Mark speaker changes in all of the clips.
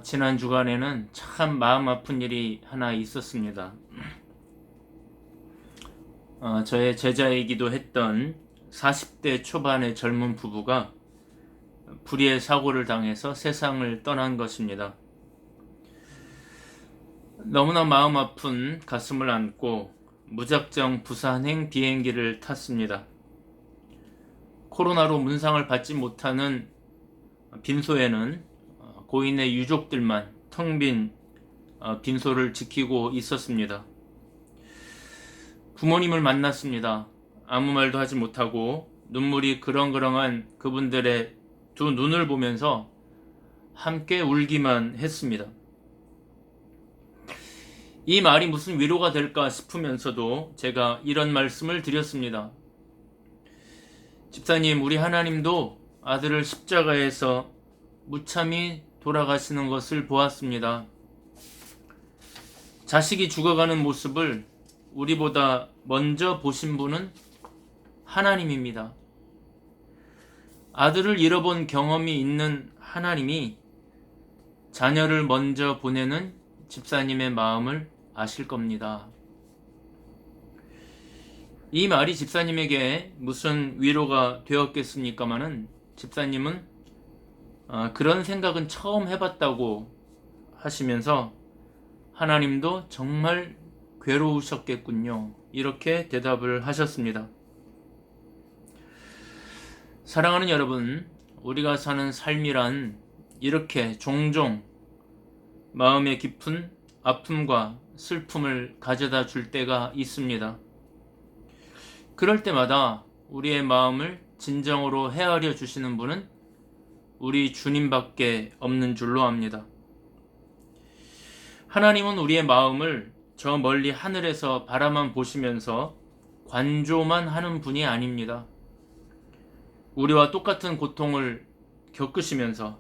Speaker 1: 지난 주간에는 참 마음 아픈 일이 하나 있었습니다. 저의 제자이기도 했던 40대 초반의 젊은 부부가 불의의 사고를 당해서 세상을 떠난 것입니다. 너무나 마음 아픈 가슴을 안고 무작정 부산행 비행기를 탔습니다. 코로나로 문상을 받지 못하는 빈소에는 고인의 유족들만 텅 빈 빈소를 지키고 있었습니다. 부모님을 만났습니다. 아무 말도 하지 못하고 눈물이 그렁그렁한 그분들의 두 눈을 보면서 함께 울기만 했습니다. 이 말이 무슨 위로가 될까 싶으면서도 제가 이런 말씀을 드렸습니다. 집사님, 우리 하나님도 아들을 십자가에서 무참히 돌아가시는 것을 보았습니다. 자식이 죽어가는 모습을 우리보다 먼저 보신 분은 하나님입니다. 아들을 잃어본 경험이 있는 하나님이 자녀를 먼저 보내는 집사님의 마음을 아실 겁니다. 이 말이 집사님에게 무슨 위로가 되었겠습니까마는 집사님은 그런 생각은 처음 해봤다고 하시면서 하나님도 정말 괴로우셨겠군요. 이렇게 대답을 하셨습니다. 사랑하는 여러분, 우리가 사는 삶이란 이렇게 종종 마음에 깊은 아픔과 슬픔을 가져다 줄 때가 있습니다. 그럴 때마다 우리의 마음을 진정으로 헤아려 주시는 분은 우리 주님밖에 없는 줄로 압니다. 하나님은 우리의 마음을 저 멀리 하늘에서 바라만 보시면서 관조만 하는 분이 아닙니다. 우리와 똑같은 고통을 겪으시면서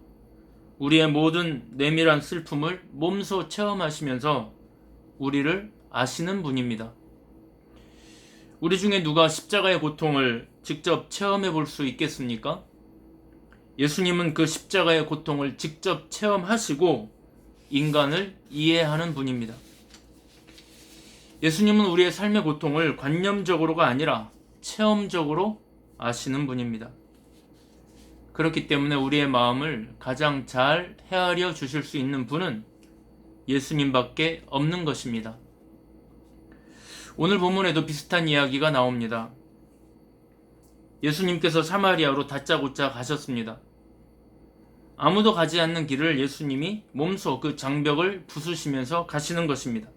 Speaker 1: 우리의 모든 내밀한 슬픔을 몸소 체험하시면서 우리를 아시는 분입니다. 우리 중에 누가 십자가의 고통을 직접 체험해 볼 수 있겠습니까? 예수님은 그 십자가의 고통을 직접 체험하시고 인간을 이해하는 분입니다. 예수님은 우리의 삶의 고통을 관념적으로가 아니라 체험적으로 아시는 분입니다. 그렇기 때문에 우리의 마음을 가장 잘 헤아려 주실 수 있는 분은 예수님밖에 없는 것입니다. 오늘 본문에도 비슷한 이야기가 나옵니다. 예수님께서 사마리아로 다짜고짜 가셨습니다. 아무도 가지 않는 길을 예수님이 몸소 그 장벽을 부수시면서 가시는 것입니다.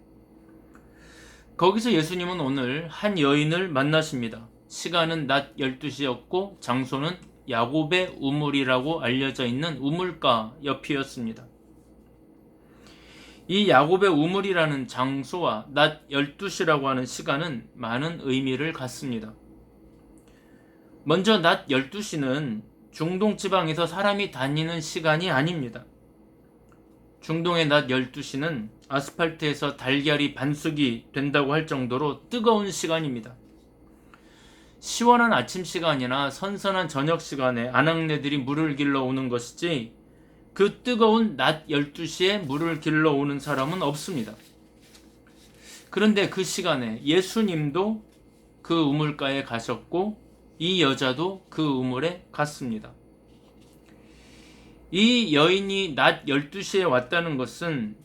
Speaker 1: 거기서 예수님은 오늘 한 여인을 만나십니다. 시간은 낮 12시였고 장소는 야곱의 우물이라고 알려져 있는 우물가 옆이었습니다. 이 야곱의 우물이라는 장소와 낮 12시라고 하는 시간은 많은 의미를 갖습니다. 먼저 낮 12시는 중동 지방에서 사람이 다니는 시간이 아닙니다. 중동의 낮 12시는 아스팔트에서 달걀이 반숙이 된다고 할 정도로 뜨거운 시간입니다. 시원한 아침 시간이나 선선한 저녁 시간에 아낙네들이 물을 길러 오는 것이지 그 뜨거운 낮 12시에 물을 길러 오는 사람은 없습니다. 그런데 그 시간에 예수님도 그 우물가에 가셨고 이 여자도 그 우물에 갔습니다. 이 여인이 낮 12시에 왔다는 것은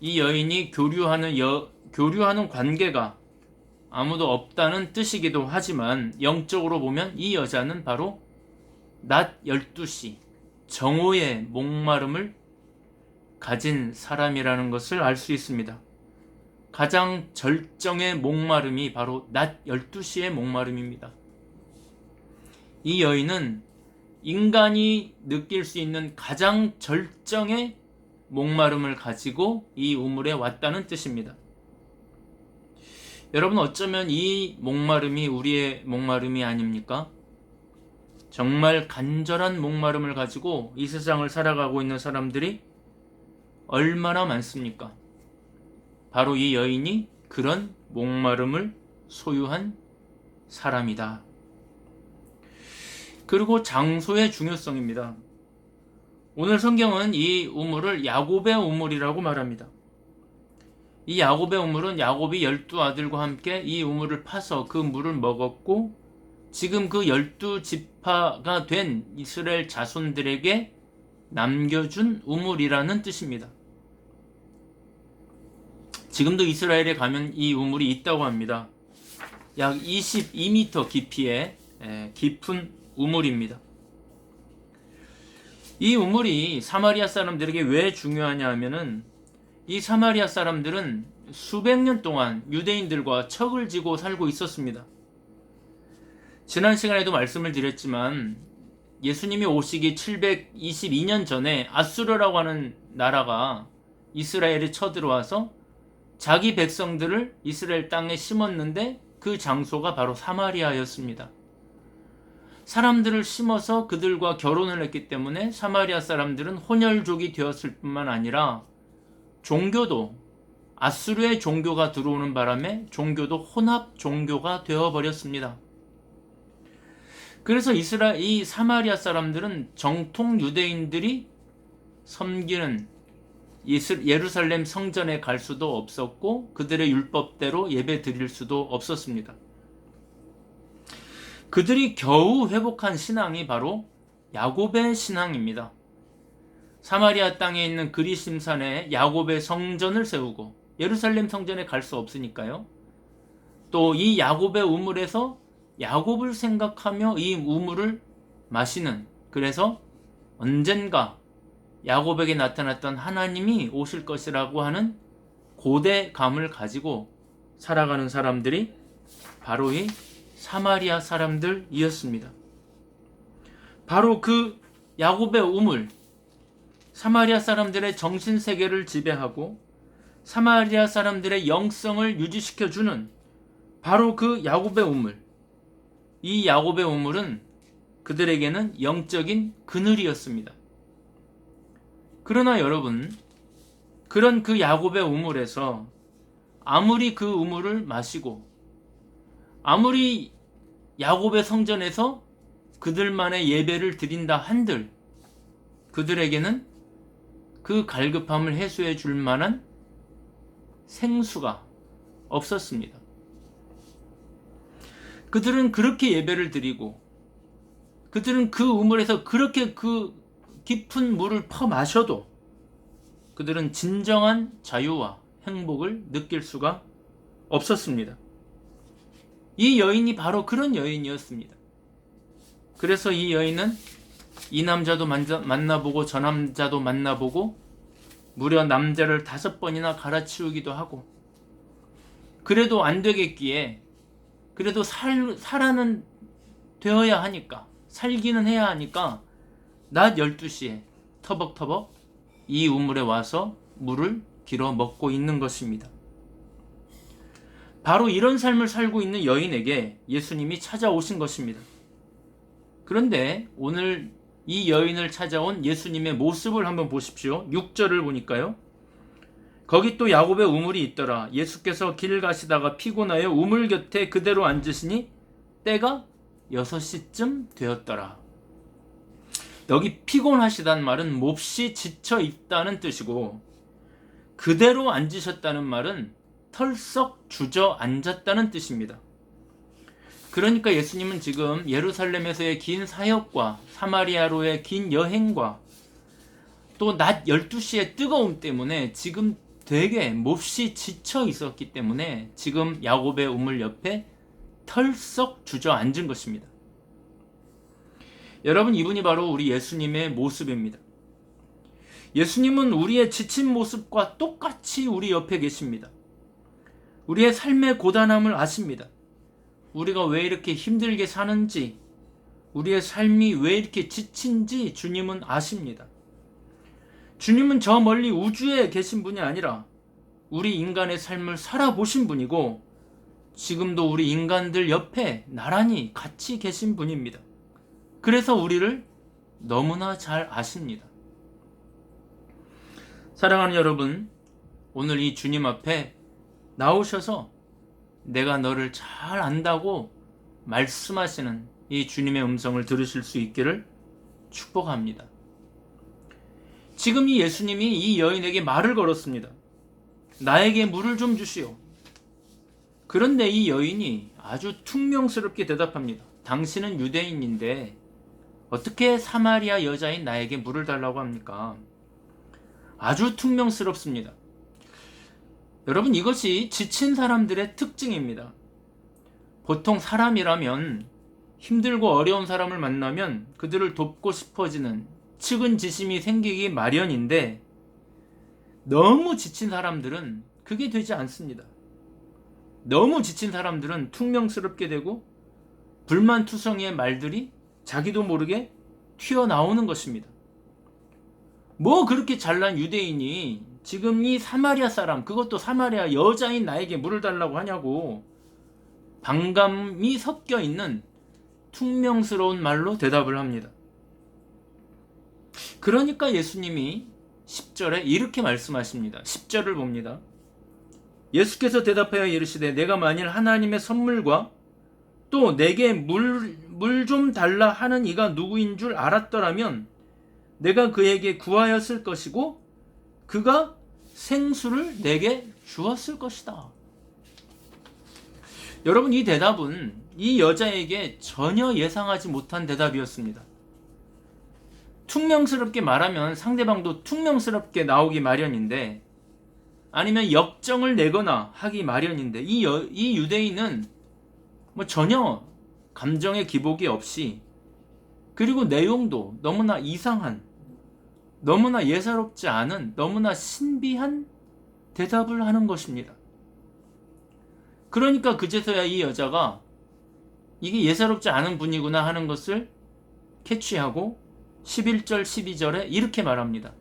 Speaker 1: 이 여인이 교류하는 관계가 아무도 없다는 뜻이기도 하지만 영적으로 보면 이 여자는 바로 낮 12시 정오의 목마름을 가진 사람이라는 것을 알 수 있습니다. 가장 절정의 목마름이 바로 낮 12시의 목마름입니다. 이 여인은 인간이 느낄 수 있는 가장 절정의 목마름을 가지고 이 우물에 왔다는 뜻입니다. 여러분, 어쩌면 이 목마름이 우리의 목마름이 아닙니까? 정말 간절한 목마름을 가지고 이 세상을 살아가고 있는 사람들이 얼마나 많습니까? 바로 이 여인이 그런 목마름을 소유한 사람이다. 그리고 장소의 중요성입니다. 오늘 성경은 이 우물을 야곱의 우물이라고 말합니다. 이 야곱의 우물은 야곱이 12아들과 함께 이 우물을 파서 그 물을 먹었고 지금 그 12지파가 된 이스라엘 자손들에게 남겨준 우물이라는 뜻입니다. 지금도 이스라엘에 가면 이 우물이 있다고 합니다. 약 22m 깊이의 깊은 우물입니다. 이 우물이 사마리아 사람들에게 왜 중요하냐 하면은 이 사마리아 사람들은 수백 년 동안 유대인들과 척을 지고 살고 있었습니다. 지난 시간에도 말씀을 드렸지만 예수님이 오시기 722년 전에 아수르라고 하는 나라가 이스라엘에 쳐들어와서 자기 백성들을 이스라엘 땅에 심었는데 그 장소가 바로 사마리아였습니다. 사람들을 심어서 그들과 결혼을 했기 때문에 사마리아 사람들은 혼혈족이 되었을 뿐만 아니라 종교도 아수르의 종교가 들어오는 바람에 종교도 혼합 종교가 되어버렸습니다. 그래서 이 사마리아 사람들은 정통 유대인들이 섬기는 예루살렘 성전에 갈 수도 없었고 그들의 율법대로 예배 드릴 수도 없었습니다. 그들이 겨우 회복한 신앙이 바로 야곱의 신앙입니다. 사마리아 땅에 있는 그리심산에 야곱의 성전을 세우고 예루살렘 성전에 갈 수 없으니까요. 또 이 야곱의 우물에서 야곱을 생각하며 이 우물을 마시는, 그래서 언젠가 야곱에게 나타났던 하나님이 오실 것이라고 하는 고대감을 가지고 살아가는 사람들이 바로 이 사마리아 사람들이었습니다. 바로 그 야곱의 우물, 사마리아 사람들의 정신세계를 지배하고 사마리아 사람들의 영성을 유지시켜주는 바로 그 야곱의 우물. 이 야곱의 우물은 그들에게는 영적인 그늘이었습니다. 그러나 여러분, 그런 그 야곱의 우물에서 아무리 그 우물을 마시고 아무리 야곱의 성전에서 그들만의 예배를 드린다 한들 그들에게는 그 갈급함을 해소해 줄 만한 생수가 없었습니다. 그들은 그렇게 예배를 드리고 그들은 그 우물에서 그렇게 그 깊은 물을 퍼 마셔도 그들은 진정한 자유와 행복을 느낄 수가 없었습니다. 이 여인이 바로 그런 여인이었습니다. 그래서 이 여인은 이 남자도 만나보고 저 남자도 만나보고 무려 남자를 5번이나 갈아치우기도 하고 그래도 안 되겠기에 그래도 살아는 되어야 하니까 살기는 해야 하니까 낮 12시에 터벅터벅 이 우물에 와서 물을 길어 먹고 있는 것입니다. 바로 이런 삶을 살고 있는 여인에게 예수님이 찾아오신 것입니다. 그런데 오늘 이 여인을 찾아온 예수님의 모습을 한번 보십시오. 6절을 보니까요. 거기 또 야곱의 우물이 있더라. 예수께서 길 가시다가 피곤하여 우물 곁에 그대로 앉으시니 때가 6시쯤 되었더라. 여기 피곤하시다는 말은 몹시 지쳐 있다는 뜻이고 그대로 앉으셨다는 말은 털썩 주저앉았다는 뜻입니다. 그러니까 예수님은 지금 예루살렘에서의 긴 사역과 사마리아로의 긴 여행과 또 낮 12시의 뜨거움 때문에 지금 되게 몹시 지쳐 있었기 때문에 지금 야곱의 우물 옆에 털썩 주저앉은 것입니다. 여러분, 이분이 바로 우리 예수님의 모습입니다. 예수님은 우리의 지친 모습과 똑같이 우리 옆에 계십니다. 우리의 삶의 고단함을 아십니다. 우리가 왜 이렇게 힘들게 사는지, 우리의 삶이 왜 이렇게 지친지 주님은 아십니다. 주님은 저 멀리 우주에 계신 분이 아니라 우리 인간의 삶을 살아보신 분이고 지금도 우리 인간들 옆에 나란히 같이 계신 분입니다. 그래서 우리를 너무나 잘 아십니다. 사랑하는 여러분, 오늘 이 주님 앞에 나오셔서 내가 너를 잘 안다고 말씀하시는 이 주님의 음성을 들으실 수 있기를 축복합니다. 지금 이 예수님이 이 여인에게 말을 걸었습니다. 나에게 물을 좀 주시오. 그런데 이 여인이 아주 퉁명스럽게 대답합니다. 당신은 유대인인데 어떻게 사마리아 여자인 나에게 물을 달라고 합니까? 아주 퉁명스럽습니다. 여러분, 이것이 지친 사람들의 특징입니다. 보통 사람이라면 힘들고 어려운 사람을 만나면 그들을 돕고 싶어지는 측은지심이 생기기 마련인데, 너무 지친 사람들은 그게 되지 않습니다. 너무 지친 사람들은 퉁명스럽게 되고 불만투성이의 말들이 자기도 모르게 튀어나오는 것입니다. 뭐 그렇게 잘난 유대인이 지금 이 사마리아 사람, 그것도 사마리아 여자인 나에게 물을 달라고 하냐고 반감이 섞여 있는 퉁명스러운 말로 대답을 합니다. 그러니까 예수님이 10절에 이렇게 말씀하십니다. 10절을 봅니다. 예수께서 대답하여 이르시되 내가 만일 하나님의 선물과 또 내게 물 좀 달라 하는 이가 누구인 줄 알았더라면 내가 그에게 구하였을 것이고 그가 생수를 내게 주었을 것이다. 여러분, 이 대답은 이 여자에게 전혀 예상하지 못한 대답이었습니다. 퉁명스럽게 말하면 상대방도 퉁명스럽게 나오기 마련인데, 아니면 역정을 내거나 하기 마련인데, 이 유대인은 뭐 전혀 감정의 기복이 없이, 그리고 내용도 너무나 이상한, 너무나 예사롭지 않은, 너무나 신비한 대답을 하는 것입니다. 그러니까 그제서야 이 여자가 이게 예사롭지 않은 분이구나 하는 것을 캐치하고 11절 12절에 이렇게 말합니다.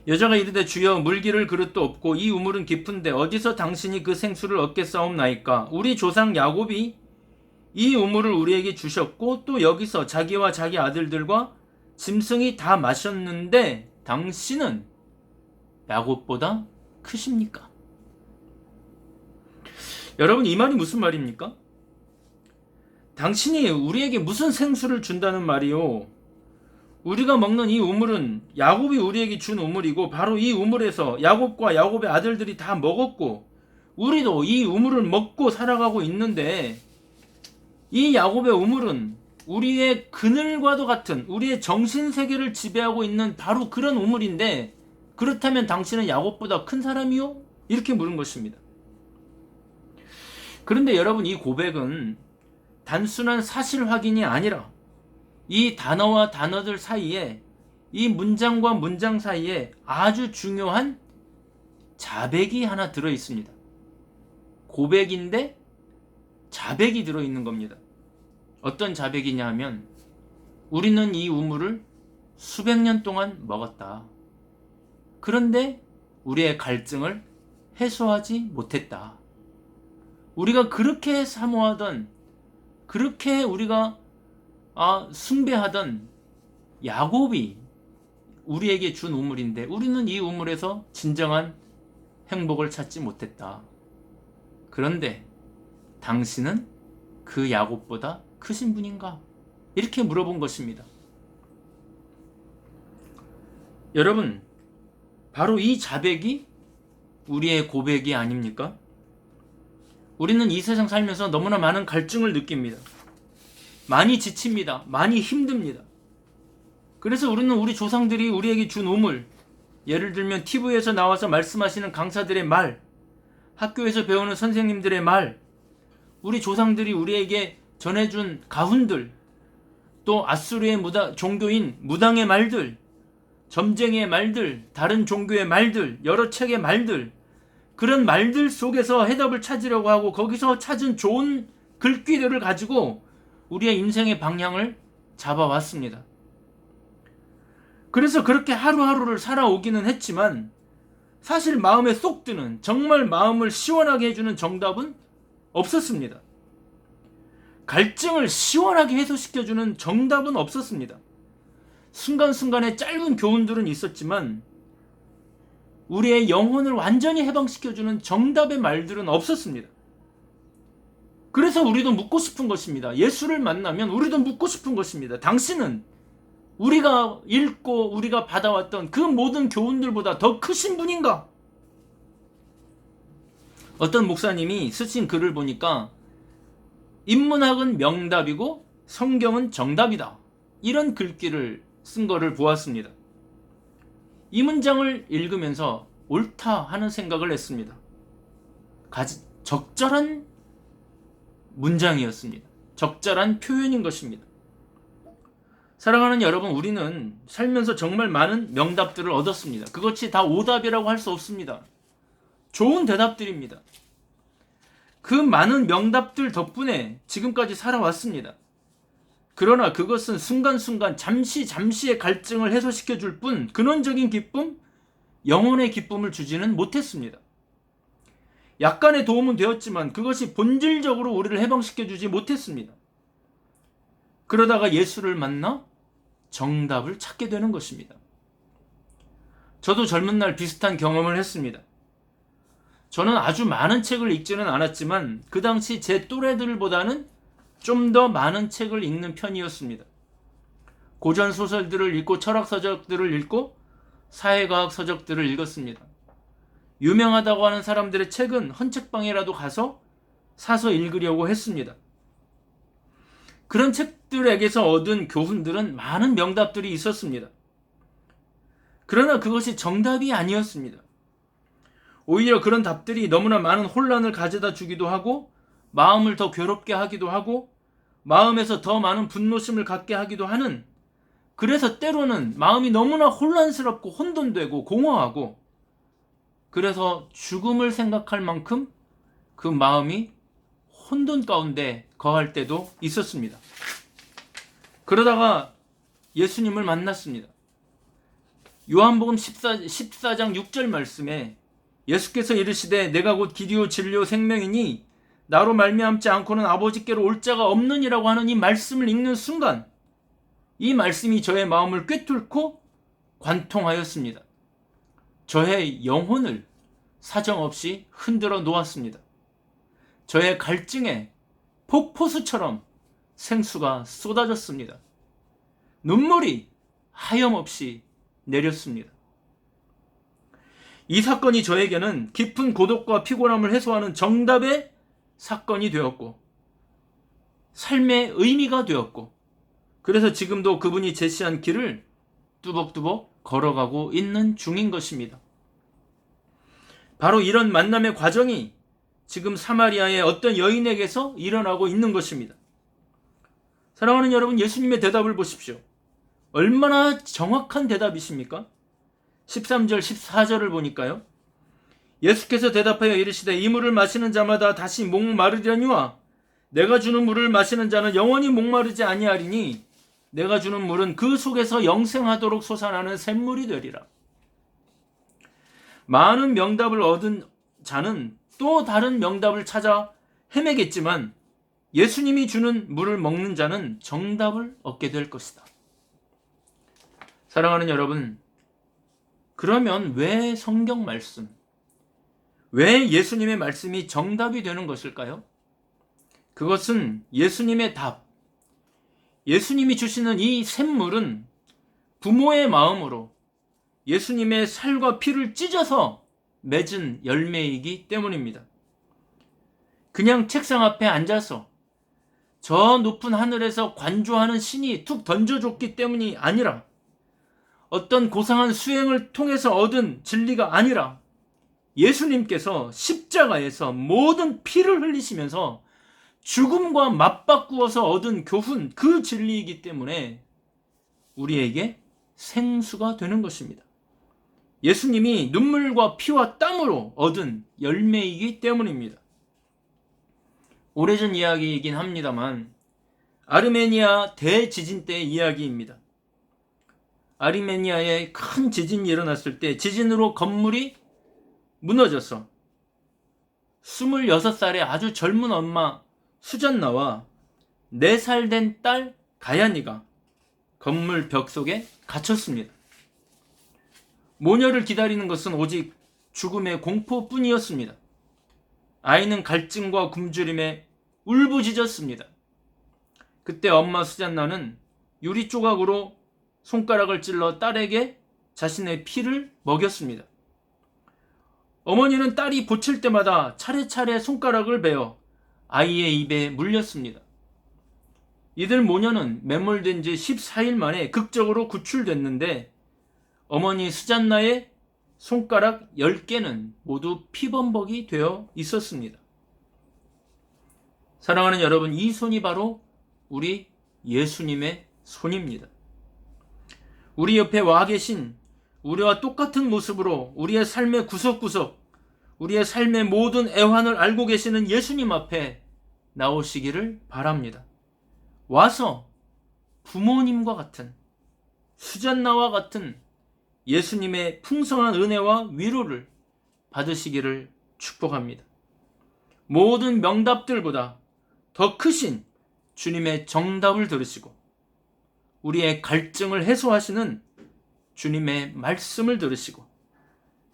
Speaker 1: 여자가 이르되 주여 물기를 그릇도 없고 이 우물은 깊은데 어디서 당신이 그 생수를 얻겠사옵나이까? 우리 조상 야곱이 이 우물을 우리에게 주셨고 또 여기서 자기와 자기 아들들과 짐승이 다 마셨는데 당신은 야곱보다 크십니까? 여러분, 이 말이 무슨 말입니까? 당신이 우리에게 무슨 생수를 준다는 말이요? 우리가 먹는 이 우물은 야곱이 우리에게 준 우물이고 바로 이 우물에서 야곱과 야곱의 아들들이 다 먹었고 우리도 이 우물을 먹고 살아가고 있는데, 이 야곱의 우물은 우리의 그늘과도 같은 우리의 정신세계를 지배하고 있는 바로 그런 우물인데, 그렇다면 당신은 야곱보다 큰 사람이요? 이렇게 물은 것입니다. 그런데 여러분, 이 고백은 단순한 사실 확인이 아니라 이 단어와 단어들 사이에, 이 문장과 문장 사이에 아주 중요한 자백이 하나 들어있습니다. 고백인데 자백이 들어있는 겁니다. 어떤 자백이냐 하면, 우리는 이 우물을 수백 년 동안 먹었다. 그런데 우리의 갈증을 해소하지 못했다. 우리가 그렇게 사모하던, 그렇게 우리가 숭배하던 야곱이 우리에게 준 우물인데 우리는 이 우물에서 진정한 행복을 찾지 못했다. 그런데 당신은 그 야곱보다 크신 분인가? 이렇게 물어본 것입니다. 여러분, 바로 이 자백이 우리의 고백이 아닙니까? 우리는 이 세상 살면서 너무나 많은 갈증을 느낍니다. 많이 지칩니다. 많이 힘듭니다. 그래서 우리는 우리 조상들이 우리에게 준 우물, 예를 들면 TV에서 나와서 말씀하시는 강사들의 말, 학교에서 배우는 선생님들의 말, 우리 조상들이 우리에게 전해준 가훈들, 또 아수르의 종교인 무당의 말들, 점쟁이의 말들, 다른 종교의 말들, 여러 책의 말들, 그런 말들 속에서 해답을 찾으려고 하고 거기서 찾은 좋은 글귀들을 가지고 우리의 인생의 방향을 잡아왔습니다. 그래서 그렇게 하루하루를 살아오기는 했지만 사실 마음에 쏙 드는, 정말 마음을 시원하게 해주는 정답은 없었습니다. 갈증을 시원하게 해소시켜주는 정답은 없었습니다. 순간순간의 짧은 교훈들은 있었지만 우리의 영혼을 완전히 해방시켜주는 정답의 말들은 없었습니다. 그래서 우리도 묻고 싶은 것입니다. 예수를 만나면 우리도 묻고 싶은 것입니다. 당신은 우리가 읽고 우리가 받아왔던 그 모든 교훈들보다 더 크신 분인가? 어떤 목사님이 쓰신 글을 보니까 인문학은 명답이고 성경은 정답이다, 이런 글귀를 쓴 거를 보았습니다. 이 문장을 읽으면서 옳다 하는 생각을 했습니다. 적절한 문장이었습니다. 적절한 표현인 것입니다. 사랑하는 여러분, 우리는 살면서 정말 많은 명답들을 얻었습니다. 그것이 다 오답이라고 할 수 없습니다. 좋은 대답들입니다. 그 많은 명답들 덕분에 지금까지 살아왔습니다. 그러나 그것은 순간순간 잠시의 갈증을 해소시켜 줄 뿐 근원적인 기쁨, 영혼의 기쁨을 주지는 못했습니다. 약간의 도움은 되었지만 그것이 본질적으로 우리를 해방시켜 주지 못했습니다. 그러다가 예수를 만나 정답을 찾게 되는 것입니다. 저도 젊은 날 비슷한 경험을 했습니다. 저는 아주 많은 책을 읽지는 않았지만 그 당시 제 또래들보다는 좀 더 많은 책을 읽는 편이었습니다. 고전 소설들을 읽고 철학 서적들을 읽고 사회과학 서적들을 읽었습니다. 유명하다고 하는 사람들의 책은 헌책방이라도 가서 사서 읽으려고 했습니다. 그런 책들에게서 얻은 교훈들은 많은 명답들이 있었습니다. 그러나 그것이 정답이 아니었습니다. 오히려 그런 답들이 너무나 많은 혼란을 가져다 주기도 하고 마음을 더 괴롭게 하기도 하고 마음에서 더 많은 분노심을 갖게 하기도 하는, 그래서 때로는 마음이 너무나 혼란스럽고 혼돈되고 공허하고, 그래서 죽음을 생각할 만큼 그 마음이 혼돈 가운데 거할 때도 있었습니다. 그러다가 예수님을 만났습니다. 요한복음 14장 6절 말씀에 예수께서 이르시되 내가 곧 길이요 진리요 생명이니 나로 말미암지 않고는 아버지께로 올 자가 없느니라고 하는 이 말씀을 읽는 순간 이 말씀이 저의 마음을 꿰뚫고 관통하였습니다. 저의 영혼을 사정없이 흔들어 놓았습니다. 저의 갈증에 폭포수처럼 생수가 쏟아졌습니다. 눈물이 하염없이 내렸습니다. 이 사건이 저에게는 깊은 고독과 피곤함을 해소하는 정답의 사건이 되었고 삶의 의미가 되었고, 그래서 지금도 그분이 제시한 길을 뚜벅뚜벅 걸어가고 있는 중인 것입니다. 바로 이런 만남의 과정이 지금 사마리아의 어떤 여인에게서 일어나고 있는 것입니다. 사랑하는 여러분, 예수님의 대답을 보십시오. 얼마나 정확한 대답이십니까? 13절 14절을 보니까요. 예수께서 대답하여 이르시되 이 물을 마시는 자마다 다시 목마르려니와 내가 주는 물을 마시는 자는 영원히 목마르지 아니하리니 내가 주는 물은 그 속에서 영생하도록 솟아나는 샘물이 되리라. 많은 명답을 얻은 자는 또 다른 명답을 찾아 헤매겠지만 예수님이 주는 물을 먹는 자는 정답을 얻게 될 것이다. 사랑하는 여러분, 그러면 왜 성경 말씀, 왜 예수님의 말씀이 정답이 되는 것일까요? 그것은 예수님의 답, 예수님이 주시는 이 샘물은 부모의 마음으로 예수님의 살과 피를 찢어서 맺은 열매이기 때문입니다. 그냥 책상 앞에 앉아서 저 높은 하늘에서 관조하는 신이 툭 던져줬기 때문이 아니라, 어떤 고상한 수행을 통해서 얻은 진리가 아니라 예수님께서 십자가에서 모든 피를 흘리시면서 죽음과 맞바꾸어서 얻은 교훈, 그 진리이기 때문에 우리에게 생수가 되는 것입니다. 예수님이 눈물과 피와 땀으로 얻은 열매이기 때문입니다. 오래전 이야기이긴 합니다만 아르메니아 대지진 때의 이야기입니다. 아르메니아에 큰 지진이 일어났을 때 지진으로 건물이 무너져서 26살의 아주 젊은 엄마 수잔나와 4살 된 딸 가야니가 건물 벽 속에 갇혔습니다. 모녀를 기다리는 것은 오직 죽음의 공포뿐이었습니다. 아이는 갈증과 굶주림에 울부짖었습니다. 그때 엄마 수잔나는 유리 조각으로 손가락을 찔러 딸에게 자신의 피를 먹였습니다. 어머니는 딸이 보칠 때마다 차례차례 손가락을 베어 아이의 입에 물렸습니다. 이들 모녀는 매몰된 지 14일 만에 극적으로 구출됐는데 어머니 수잔나의 손가락 10개는 모두 피범벅이 되어 있었습니다. 사랑하는 여러분, 이 손이 바로 우리 예수님의 손입니다. 우리 옆에 와 계신 우리와 똑같은 모습으로 우리의 삶의 구석구석, 우리의 삶의 모든 애환을 알고 계시는 예수님 앞에 나오시기를 바랍니다. 와서 부모님과 같은, 수잔나와 같은 예수님의 풍성한 은혜와 위로를 받으시기를 축복합니다. 모든 명답들보다 더 크신 주님의 정답을 들으시고 우리의 갈증을 해소하시는 주님의 말씀을 들으시고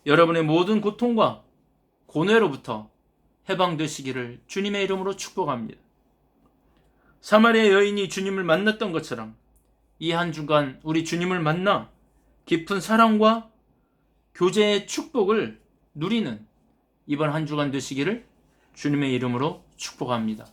Speaker 1: 여러분의 모든 고통과 고뇌로부터 해방되시기를 주님의 이름으로 축복합니다. 사마리아 여인이 주님을 만났던 것처럼 이 한 주간 우리 주님을 만나 깊은 사랑과 교제의 축복을 누리는 이번 한 주간 되시기를 주님의 이름으로 축복합니다.